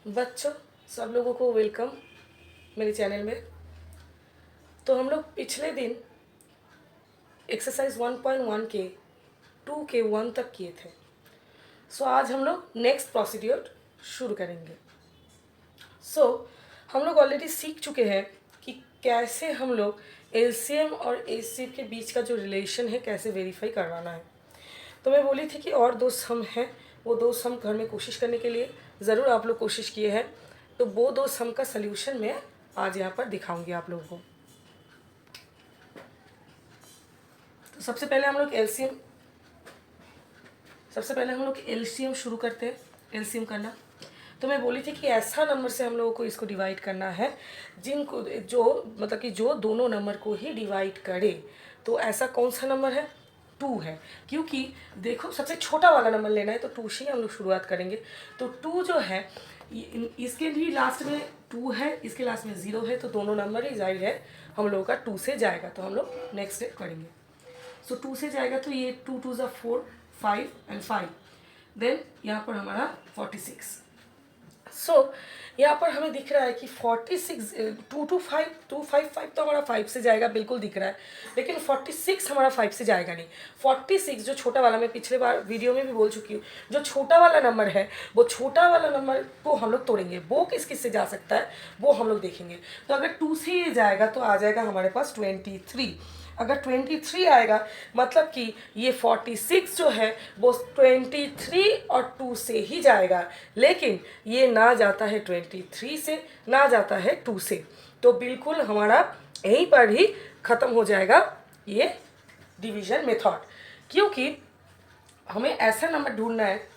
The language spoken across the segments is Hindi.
बच्चों, सब लोगों को वेलकम मेरे चैनल में। तो हम लोग पिछले दिन एक्सरसाइज 1.1 के 2 के 1 तक किए थे। आज हम लोग नेक्स्ट प्रोसीड्योर शुरू करेंगे। हम लोग ऑलरेडी सीख चुके हैं कि कैसे हम लोग एलसीएम और एचसीएफ के बीच का जो रिलेशन है कैसे वेरीफाई करवाना है। तो मैं बोली थी कि और दो सम हैं, वो दो सम घर में कोशिश करने के लिए ज़रूर आप लोग कोशिश किए हैं। तो वो दो सम का सल्यूशन मैं आज यहाँ पर दिखाऊंगी आप लोगों को। तो सबसे पहले हम लोग एलसीएम शुरू करते हैं, एलसीएम करना। तो मैं बोली थी कि ऐसा नंबर से हम लोगों को इसको डिवाइड करना है जिनको जो दोनों नंबर को ही डिवाइड करे। तो ऐसा कौन सा नंबर है? 2 है। क्योंकि देखो, सबसे छोटा वाला नंबर लेना है तो 2 से ही हम लोग शुरुआत करेंगे। तो 2 जो है, इसके भी लास्ट में 2 है, इसके लास्ट में 0 है, तो दोनों नंबर ही जाहिर है हम लोगों का 2 से जाएगा। तो हम लोग नेक्स्ट स्टेप करेंगे। 2 से जाएगा तो ये 2 2 ज़ा 4, 5 एंड 5। देन यहाँ पर हमारा 46। यहाँ पर हमें दिख रहा है कि 46 2 2 5 2 5 5 तो हमारा 5 से जाएगा, बिल्कुल दिख रहा है। लेकिन 46 हमारा 5 से जाएगा नहीं। 46 जो छोटा वाला, मैं पिछले बार वीडियो में भी बोल चुकी हूँ, जो छोटा वाला नंबर है वो छोटा वाला नंबर को हम लोग तोड़ेंगे। वो किस से जा सकता है वो हम लोग देखेंगे। तो अगर 2 से ये जाएगा तो आ जाएगा हमारे पास 23। अगर 23 आएगा मतलब कि ये 46 जो है वो 23 और 2 से ही जाएगा। लेकिन ये ना जाता है 23 से, ना जाता है 2 से। तो बिल्कुल हमारा यहीं पर ही ख़त्म हो जाएगा ये डिवीज़न मेथड। क्योंकि हमें ऐसा नंबर ढूंढना है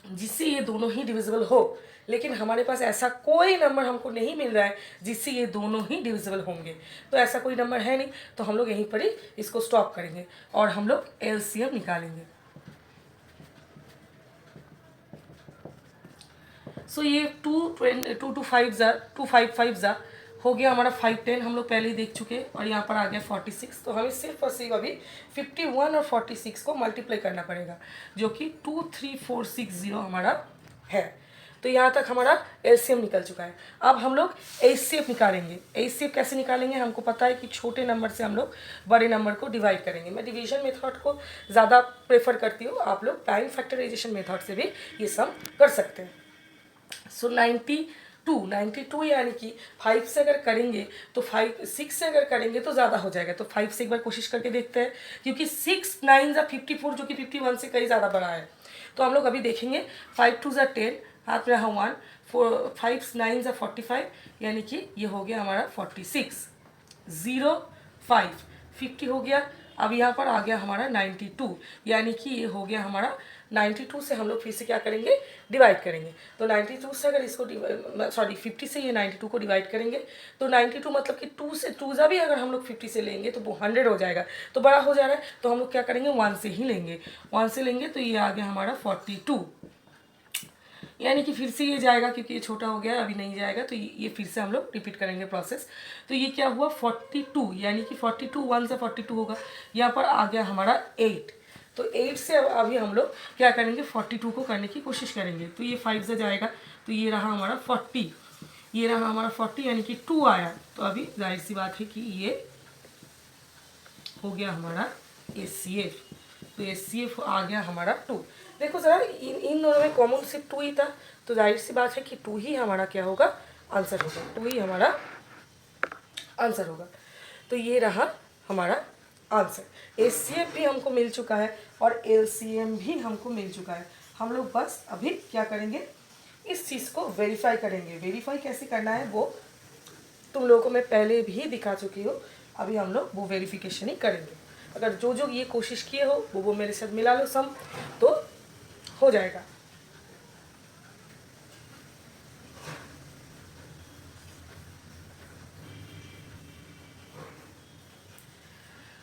जिससे ये दोनों ही डिविजिबल हो। लेकिन हमारे पास ऐसा कोई नंबर हमको नहीं मिल रहा है जिससे ये दोनों ही डिविजिबल होंगे। तो ऐसा कोई नंबर है नहीं, तो हम लोग यहीं पर ही इसको स्टॉप करेंगे और हम लोग एलसीएम निकालेंगे। ये 2 5 5 हो गया हमारा 5 10, हम लोग पहले ही देख चुके हैं। और यहाँ पर आ गया 46। तो हमें सिर्फ और सिर्फ अभी 51 और 46 को मल्टीप्लाई करना पड़ेगा, जो कि 23460 हमारा है। तो यहाँ तक हमारा एलसीएम निकल चुका है। अब हम लोग एचसीएफ निकालेंगे। एचसीएफ कैसे निकालेंगे? हमको पता है कि छोटे नंबर से हम लोग बड़े नंबर को डिवाइड करेंगे। मैं डिवीजन मेथड को ज़्यादा प्रेफर करती हूँ, आप लोग टाइम फैक्टराइजेशन मेथड से भी ये सम कर सकते हैं। 92 यानी कि 5 से अगर करेंगे तो 6 से अगर करेंगे तो ज़्यादा हो जाएगा। तो 5 से एक बार कोशिश करके देखते हैं, क्योंकि 6 9 ज़ा 54 जो कि 51 से कहीं ज़्यादा बड़ा है। तो हम लोग अभी देखेंगे 5 2 ज़ा 10, हाथ में रहा 1, 5 9 ज़ा 45, यानी कि ये हो गया हमारा 46। 0 5 50 हो गया। अब यहाँ पर आ गया हमारा 92, यानी कि ये हो गया हमारा 92 से हम लोग फिर से क्या करेंगे? डिवाइड करेंगे। तो 92 से अगर इसको 50 से ये 92 को डिवाइड करेंगे तो 92 मतलब कि 2 से 2 ज़ा भी अगर हम लोग 50 से लेंगे तो वो 100 हो जाएगा। तो बड़ा हो जा रहा है, तो हम लोग क्या करेंगे? 1 से ही लेंगे। 1 से लेंगे तो ये आ गया हमारा 42, यानी कि फिर से ये जाएगा, क्योंकि ये छोटा हो गया, अभी नहीं जाएगा। तो ये फिर से हम लोग रिपीट करेंगे प्रोसेस। तो ये क्या हुआ? 42, यानी कि 42 1 से 42 होगा। यहाँ पर आ गया हमारा 8। तो 8 से अभी हम लोग क्या करेंगे? 42 को करने की कोशिश करेंगे। तो ये 5 से जाएगा, तो ये रहा हमारा 40, ये रहा हमारा 40, यानी कि 2 आया। तो अभी जाहिर सी बात है कि ये हो गया हमारा एचसीएफ। तो एचसीएफ आ गया हमारा 2। देखो ज़रा, इन दोनों में कॉमन सिर्फ 2 ही था, तो जाहिर सी बात है कि 2 ही हमारा क्या होगा? आंसर होगा। 2 ही हमारा आंसर होगा। तो ये रहा हमारा आंसर। एचसीएफ भी हमको मिल चुका है और एलसीएम भी हमको मिल चुका है। हम लोग बस अभी क्या करेंगे? इस चीज़ को वेरीफाई करेंगे। वेरीफाई कैसे करना है वो तुम लोगों को मैं पहले भी दिखा चुकी हूँ। अभी हम लोग वो वेरिफिकेशन ही करेंगे। अगर जो ये कोशिश किए हो वो मेरे साथ मिला लो सम, तो हो जाएगा।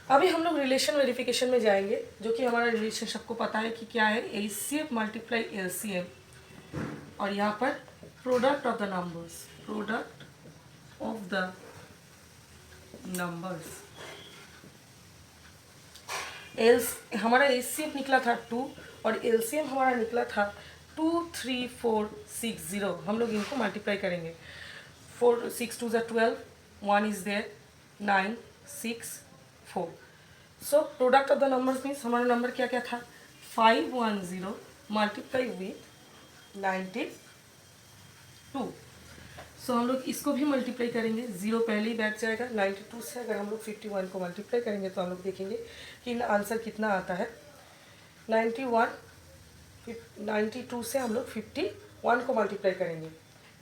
अभी हम लोग रिलेशन वेरिफिकेशन में जाएंगे, जो कि हमारा रिलेशन सबको पता है कि क्या है? एचसीएफ मल्टीप्लाई एलसीएम, और यहाँ पर product of the numbers, product of the numbers. हमारा एचसीएफ निकला था 2 और एलसीएम हमारा निकला था 23460 हम लोग इनको मल्टीप्लाई करेंगे। 4 6 2 12, 1 is there, 9 6 4। So product of the numbers means हमारा नंबर क्या क्या था, 510 मल्टीप्लाई विथ 92। सो हम लोग इसको भी मल्टीप्लाई करेंगे, 0 पहले ही बैठ जाएगा। 92 से अगर हम लोग 51 को मल्टीप्लाई करेंगे तो हम लोग देखेंगे कि आंसर कितना आता है। 92 से हम लोग 51 को मल्टीप्लाई करेंगे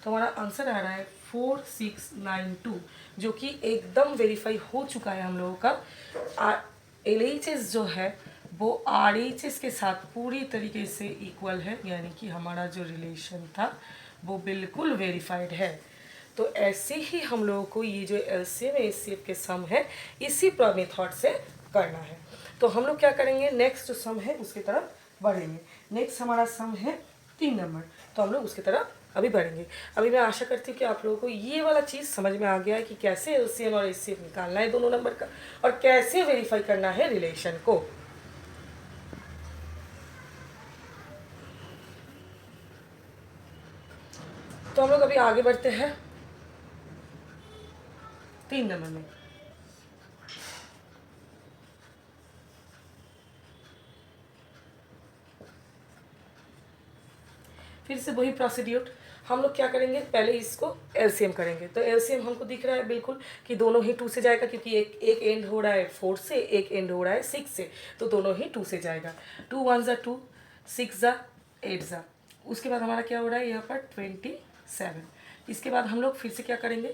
तो हमारा आंसर आ रहा है 4692, जो कि एकदम वेरीफाई हो चुका है हम लोगों का। LHS जो है वो RHS के साथ पूरी तरीके से इक्वल है, यानी कि हमारा जो रिलेशन था वो बिल्कुल वेरीफाइड है। तो ऐसे ही हम लोगों को ये जो LCM HCF के सम है इसी मेथड से करना है। तो हम लोग क्या करेंगे, नेक्स्ट जो सम है उसकी तरफ बढ़ेंगे। नेक्स्ट हमारा सम है 3 नंबर, तो हम लोग उसकी तरफ अभी बढ़ेंगे। अभी मैं आशा करती हूँ कि आप लोगों को ये वाला चीज़ समझ में आ गया है कि कैसे LCM और HCF निकालना है दोनों नंबर का और कैसे वेरीफाई करना है रिलेशन को। तो हम लोग अभी आगे बढ़ते हैं 3 नंबर में। फिर से वही प्रोसीड्यूर, हम लोग क्या करेंगे, पहले इसको LCM करेंगे। तो LCM हमको दिख रहा है बिल्कुल कि दोनों ही 2 से जाएगा, क्योंकि एक एंड हो रहा है 4 से, एक एंड हो रहा है 6 से, तो दोनों ही 2 से जाएगा। 2 1 ज़ा 2, 6 ज़ा 8 ज़ा। उसके बाद हमारा क्या हो रहा है यहाँ पर 27। इसके बाद हम लोग फिर से क्या करेंगे,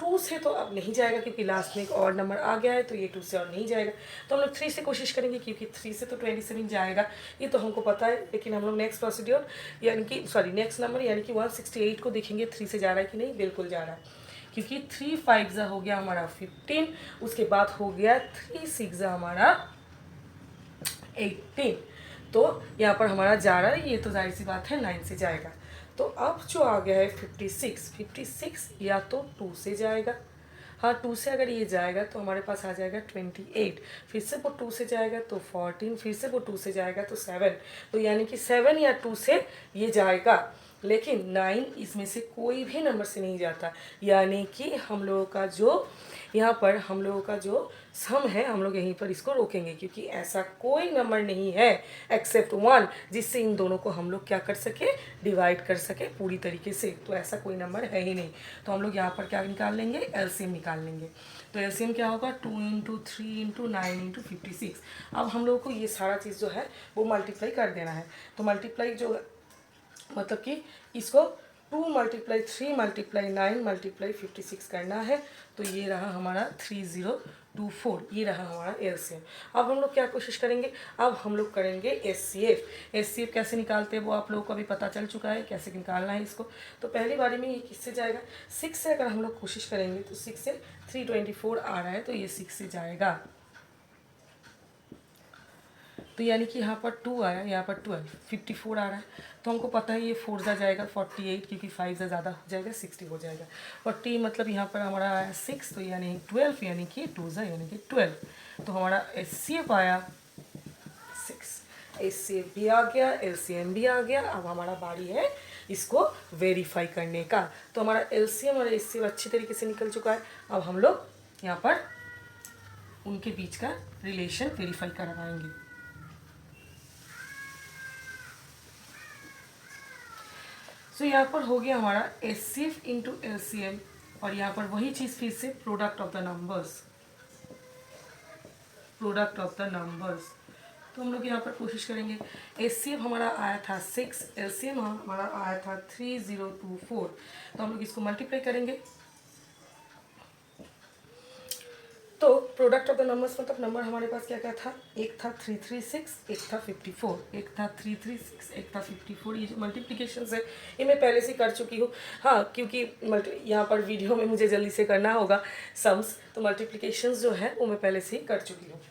2 से तो अब नहीं जाएगा क्योंकि लास्ट में एक और नंबर आ गया है, तो ये 2 से और नहीं जाएगा। तो हम लोग 3 से कोशिश करेंगे, क्योंकि 3 से तो 27 जाएगा, ये तो हमको पता है। लेकिन हम लोग नेक्स्ट प्रोसीड्योर यानी कि नेक्स्ट नंबर यानी कि 168 को देखेंगे 3 से जा रहा है कि नहीं। बिल्कुल जा रहा है, क्योंकि 3 5 ज़ा हो गया हमारा 15, उसके बाद हो गया 3 6 ज़ा हमारा 18। तो यहाँ पर हमारा जा रहा है, ये तो जाहिर सी बात है 9 से जाएगा। तो अब जो आ गया है 56 या तो 2 से जाएगा, हाँ 2 से अगर ये जाएगा तो हमारे पास आ जाएगा 28। फिर से वो 2 से जाएगा तो 14, फिर से वो 2 से जाएगा तो 7। तो यानी कि 7 या 2 से ये जाएगा, लेकिन 9 इसमें से कोई भी नंबर से नहीं जाता। यानी कि हम लोगों का जो यहाँ पर हम लोगों का जो सम है हम लोग यहीं पर इसको रोकेंगे, क्योंकि ऐसा कोई नंबर नहीं है एक्सेप्ट 1 जिससे इन दोनों को हम लोग क्या कर सके, डिवाइड कर सके पूरी तरीके से। तो ऐसा कोई नंबर है ही नहीं। तो हम लोग यहाँ पर क्या निकाल लेंगे, LCM निकाल लेंगे। तो LCM क्या होगा, 2 × 3 × 9 × 56। अब हम लोग को ये सारा चीज़ जो है वो मल्टीप्लाई कर देना है। तो मल्टीप्लाई जो मतलब कि इसको 2 × 3 × 9 × 56 करना है। तो ये रहा हमारा 3024, ये रहा हमारा LCM। अब हम लोग क्या कोशिश करेंगे, अब हम लोग करेंगे SCF कैसे निकालते हैं वो आप लोगों को अभी पता चल चुका है कैसे निकालना है इसको। तो पहली बारी में ये किससे जाएगा, 6 से अगर हम लोग कोशिश करेंगे तो 6 से 324 आ रहा है, तो ये 6 से जाएगा। तो यानी कि यहाँ पर 2 आया, यहाँ पर 12, 54 आ रहा है। तो हमको पता है ये 4 ज़ा जाएगा 48, क्योंकि 5 ज़ा ज़्यादा हो जाएगा 60 हो जाएगा। 40 मतलब यहाँ पर हमारा आया 6, तो यानी 12, यानी कि 2 ज़ा यानी कि 12। तो हमारा SCF आया 6। SCF भी आ गया, LCM भी आ गया। अब हमारा बारी है इसको वेरीफाई करने का। तो हमारा LCM और SCF अच्छी तरीके से निकल चुका है। अब हम लोग यहाँ पर उनके बीच का रिलेशन वेरीफाई करवाएंगे। तो यहाँ पर हो गया हमारा SCF × LCM, और यहाँ पर वही चीज़ फिर से प्रोडक्ट ऑफ द नंबर्स। तो हम लोग यहाँ पर कोशिश करेंगे, SCF हमारा आया था 6, LCM हमारा आया था 3024। तो हम लोग इसको मल्टीप्लाई करेंगे। तो प्रोडक्ट ऑफ द नंबर्स मतलब नंबर हमारे पास क्या क्या था, एक था 336, एक था 54, एक था 336, एक था 54। ये जो मल्टीप्लिकेशन है ये मैं पहले से कर चुकी हूँ। हाँ, क्योंकि यहाँ पर वीडियो में मुझे जल्दी से करना होगा सम्स, तो मल्टीप्लिकेशंस जो है वो मैं पहले से ही कर चुकी हूँ।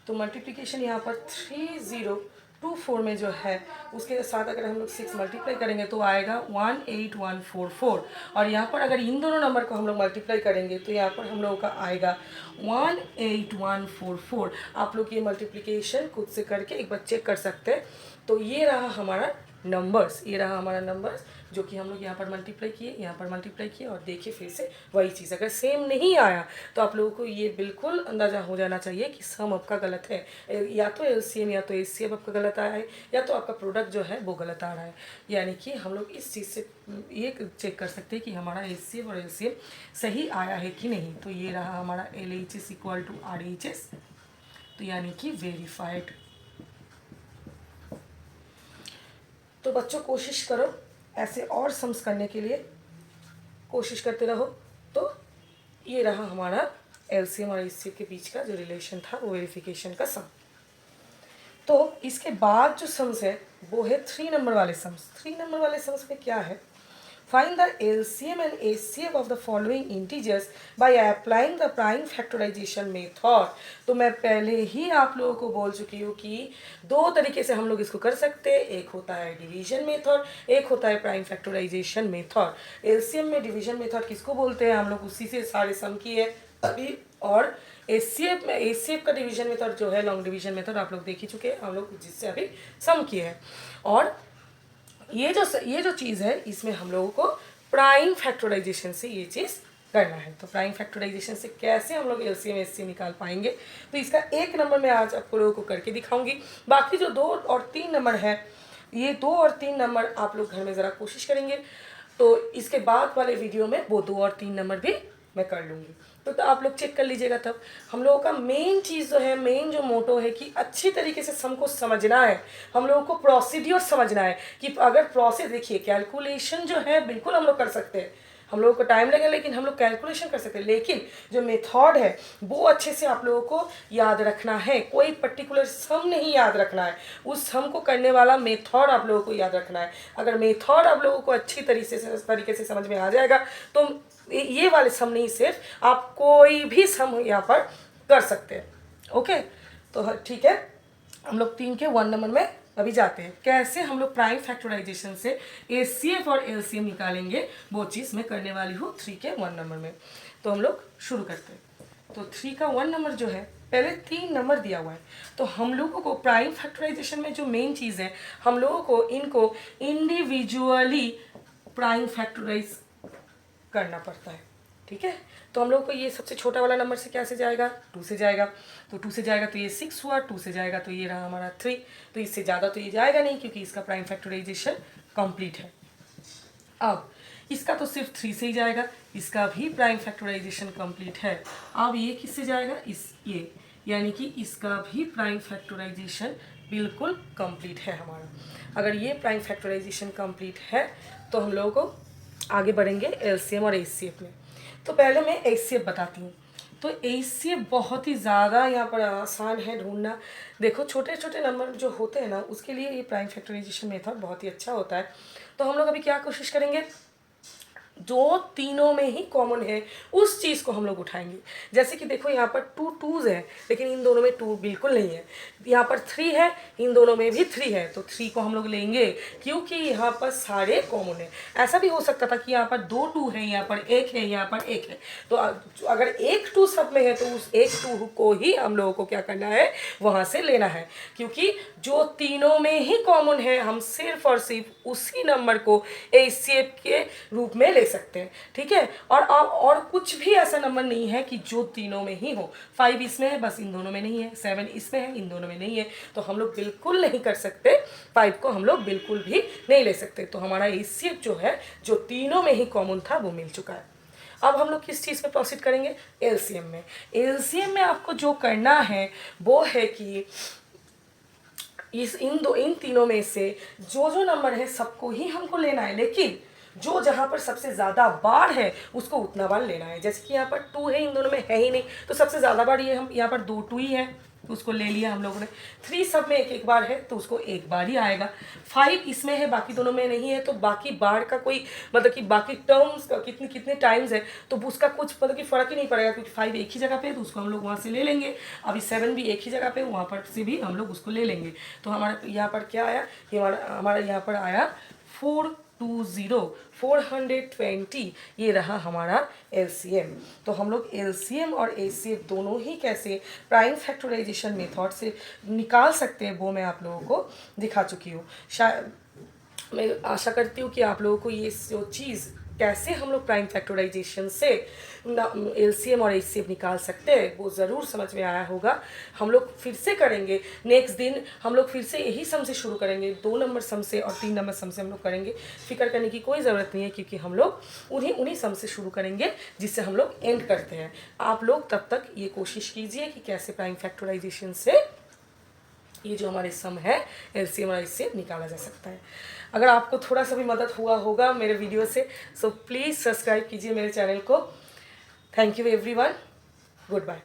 तो मल्टीप्लिकेशन यहाँ पर 3024 में जो है उसके साथ अगर हम लोग 6 मल्टीप्लाई करेंगे तो आएगा 18144। और यहाँ पर अगर इन दोनों नंबर को हम लोग मल्टीप्लाई करेंगे तो यहाँ पर हम लोगों का आएगा 18144। आप लोग ये मल्टीप्लिकेशन खुद से करके एक बार चेक कर सकते हैं। तो ये रहा हमारा नंबर्स, ये रहा हमारा नंबर्स जो कि हम लोग यहाँ पर मल्टीप्लाई किए, यहाँ पर मल्टीप्लाई किए, और देखिए फिर से वही चीज़। अगर सेम नहीं आया तो आप लोगों को ये बिल्कुल अंदाज़ा हो जाना चाहिए कि सम आपका गलत है, या तो एलसीएम या तो एचसीएफ आपका गलत आया है, या तो आपका प्रोडक्ट जो है वो गलत आ रहा है। यानी कि हम लोग इस चीज़ से ये चेक कर सकते हैं कि हमारा एचसीएफ और एलसीएम सही आया है कि नहीं। तो ये रहा हमारा LHS इक्वल टू RHS, तो यानी कि वेरीफाइड। तो बच्चों कोशिश करो ऐसे और सम्स करने के लिए, कोशिश करते रहो। तो ये रहा हमारा एलसीएम और एचसीएफ के बीच का जो रिलेशन था वो वेरिफिकेशन का सम। तो इसके बाद जो सम्स है वो है 3 नंबर वाले सम्स। 3 नंबर वाले सम्स में क्या है, find the LCM and HCF of the following integers by applying the prime factorization method। तो मैं पहले ही आप लोगों को बोल चुकी हूँ कि 2 तरीके से हम लोग इसको कर सकते हैं, एक होता है डिवीजन मेथड, एक होता है प्राइम फैक्टराइजेशन मेथड। LCM में डिवीजन मेथड किसको बोलते हैं, हम लोग उसी से सारे सम किए अभी, और HCF में HCF का डिवीजन मेथड जो है लॉन्ग डिवीजन मेथड आप लोग देख ही चुके हैं हम लोग, जिससे अभी सम किए हैं। और ये जो चीज़ है इसमें हम लोगों को प्राइम फैक्टराइजेशन से ये चीज़ करना है। तो प्राइम फैक्टराइजेशन से कैसे हम लोग LCM HCF निकाल पाएंगे, तो इसका 1 नंबर मैं आज आपको लोगों को करके दिखाऊंगी। बाकी जो 2 और 3 नंबर है, ये 2 और 3 नंबर आप लोग घर में ज़रा कोशिश करेंगे, तो इसके बाद वाले वीडियो में वो 2 और 3 नंबर भी मैं कर लूँगी। तो आप लोग चेक कर लीजिएगा। तब हम लोगों का मेन चीज़ जो है, मेन जो मोटो है कि अच्छी तरीके से सम को समझना है, हम लोगों को प्रोसीड्योर समझना है कि अगर प्रोसेस, देखिए कैलकुलेशन जो है बिल्कुल हम लोग कर सकते हैं, हम लोगों को टाइम लगेगा लेकिन हम लोग कैलकुलेशन कर सकते हैं, लेकिन जो मेथड है वो अच्छे से आप लोगों को याद रखना है। कोई पर्टिकुलर सम नहीं याद रखना है, उस सम को करने वाला मेथड आप लोगों को याद रखना है। अगर मेथड आप लोगों को अच्छी तरीके से समझ में आ जाएगा तो ये वाले सम नहीं, सिर्फ आप कोई भी सम यहाँ पर कर सकते हैं। ओके, तो ठीक है, हम लोग 3 के 1 नंबर में अभी जाते हैं। कैसे हम लोग प्राइम फैक्टराइजेशन से HCF और LCM निकालेंगे, वो चीज़ मैं करने वाली हूँ 3 के 1 नंबर में। तो हम लोग शुरू करते हैं। तो 3 का 1 नंबर जो है, पहले 3 नंबर दिया हुआ है, तो हम लोगों को प्राइम फैक्टराइजेशन में जो मेन चीज़ है, हम लोगों को इनको इंडिविजुअली प्राइम फैक्टराइज करना पड़ता है। ठीक है, तो हम लोग को ये सबसे छोटा वाला नंबर से क्या से जाएगा, 2 से जाएगा। तो 2 से जाएगा तो ये 6 हुआ, 2 से जाएगा तो ये रहा हमारा 3। तो इससे ज़्यादा तो ये जाएगा नहीं क्योंकि इसका प्राइम फैक्टराइजेशन कंप्लीट है। अब इसका तो सिर्फ 3 से ही जाएगा, इसका भी प्राइम फैक्टराइजेशन कंप्लीट है। अब ये किससे जाएगा, ये यानी कि इसका भी प्राइम फैक्टराइजेशन बिल्कुल कंप्लीट है हमारा। अगर ये प्राइम फैक्टराइजेशन कंप्लीट है तो हम लोगों को आगे बढ़ेंगे LCM और HCF में। तो पहले मैं HCF बताती हूँ। तो HCF बहुत ही ज़्यादा यहाँ पर आसान है ढूंढना। देखो छोटे छोटे नंबर जो होते हैं ना, उसके लिए ये प्राइम फैक्टराइजेशन मेथड बहुत ही अच्छा होता है। तो हम लोग अभी क्या कोशिश करेंगे, जो तीनों में ही कॉमन है उस चीज़ को हम लोग उठाएंगे। जैसे कि देखो यहाँ पर 2 2s है, लेकिन इन दोनों में 2 बिल्कुल नहीं है। यहाँ पर 3 है, इन दोनों में भी 3 है, तो 3 को हम लोग लेंगे क्योंकि यहाँ पर सारे कॉमन है। ऐसा भी हो सकता था कि यहाँ पर 2 2 है, यहाँ पर 1 है, यहाँ पर 1 है। तो अगर 1 2 सब में है तो उस 1 2 को ही हम लोगों को क्या करना है, वहाँ से लेना है, क्योंकि जो तीनों में ही कॉमन है हम सिर्फ और सिर्फ उसी नंबर को HCF के रूप में ले सकते हैं। ठीक है, और कुछ भी ऐसा नंबर नहीं है कि जो तीनों में ही हो। 5 इसमें है, बस इन दोनों में नहीं है। 7 इसमें है, इन दोनों में नहीं है, तो हम लोग बिल्कुल नहीं कर सकते। 5 को हम लोग बिल्कुल भी नहीं ले सकते। तो हमारा HCF जो है, जो तीनों में ही कॉमन था, वो मिल चुका है। अब हम लोग किस चीज़ पे प्रोसीड करेंगे, LCM में। LCM में आपको जो करना है वो है कि इन तीनों में से जो नंबर है सबको ही हमको लेना है, लेकिन जो जहाँ पर सबसे ज़्यादा बार है उसको उतना बार लेना है। जैसे कि यहाँ पर 2 है, इन दोनों में है ही नहीं, तो सबसे ज़्यादा बार ये हम यहाँ पर 2 2 ही है, तो उसको ले लिया हम लोगों ने। 3 सब में एक बार है तो उसको एक बार ही आएगा। 5 इसमें है, बाकी दोनों में नहीं है, तो बाकी बार का कोई मतलब कि बाकी टर्म्स का कितने टाइम्स है तो उसका कुछ मतलब कि फ़र्क ही नहीं पड़ेगा, क्योंकि 5 एक ही जगह पे है तो उसको हम लोग वहाँ से ले लेंगे। अभी 7 भी एक ही जगह पे, वहाँ पर से भी हम लोग उसको ले लेंगे। तो हमारा यहाँ पर क्या आया, हमारा यहाँ पर आया 420, ये रहा हमारा LCM। तो हम लोग LCM और HCF दोनों ही कैसे प्राइम फैक्टराइजेशन मेथड से निकाल सकते हैं वो मैं आप लोगों को दिखा चुकी हूँ। शायद मैं आशा करती हूँ कि आप लोगों को ये जो चीज़ कैसे हम लोग प्राइम फैक्टराइजेशन से एलसीएम और एचसीएफ निकाल सकते हैं वो ज़रूर समझ में आया होगा। हम लोग फिर से करेंगे नेक्स्ट दिन, हम लोग फिर से यही सम से शुरू करेंगे, 2 नंबर सम से और 3 नंबर सम से हम लोग करेंगे। फिक्र करने की कोई ज़रूरत नहीं है क्योंकि हम लोग उन्हीं सम से शुरू करेंगे जिससे हम लोग एंड करते हैं। आप लोग तब तक ये कोशिश कीजिए कि कैसे प्राइम फैक्टराइजेशन से ये जो हमारे सम है एलसीएम और एचसीएफ निकाला जा सकता है। अगर आपको थोड़ा सा भी मदद हुआ होगा मेरे वीडियो से, सो प्लीज़ सब्सक्राइब कीजिए मेरे चैनल को। Thank you everyone, good bye.